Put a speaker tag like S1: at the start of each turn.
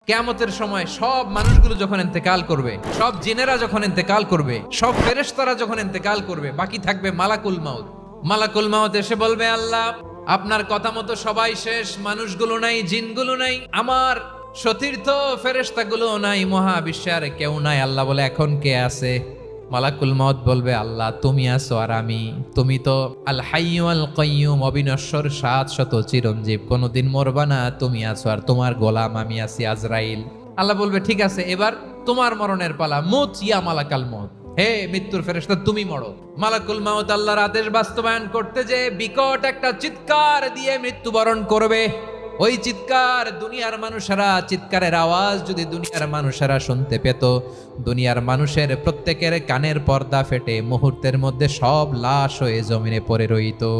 S1: কিয়ামতের সময় সব মানুষগুলো যখন ইন্তেকাল করবে, সব জিনেরা যখন ইন্তেকাল করবে, সব ফেরেশতারা যখন ইন্তেকাল করবে, বাকি থাকবে মালাকুল মাউত। মালাকুল মাউত এসে বলবে, আল্লাহ আপনার কথা মতো সবাই শেষ, মানুষগুলো নাই, জিনগুলো নাই, আমার সতীর্থ ফেরেশতাগুলো নাই, মহাবিশ্বে আর কেউ নাই। আল্লাহ বলে, এখন কে আছে? মালাকুল মাউত বলবে, আল্লাহ তুমি আছো আর আমি। তুমি তো আল হাইয়্যু আল কাইয়্যুম, অবিনশ্বর, শাশ্বত, চিরঞ্জীব, কোনোদিন মরবা না, তুমি আছো আর তোমার গোলাম আমি আছি আজরাইল। আল্লাহ বলবে, ঠিক আছে, এবার তোমার মরণের পালা, মুত ইয়া মালাকাল মউত, হে মৃত্যুর ফেরেশতা তুমি মরো। মালাকুল মাউত আল্লাহর আদেশ বাস্তবায়ন করতে যে বিকট একটা চিৎকার দিয়ে মৃত্যুবরণ করবে। ওই চিৎকার দুনিয়ার মানুষেরা, চিৎকারের আওয়াজ যদি দুনিয়ার মানুষেরা শুনতে পেত, দুনিয়ার মানুষের প্রত্যেকের কানের পর্দা ফেটে মুহূর্তের মধ্যে সব লাশ হয়ে জমিনে পড়ে রইতো।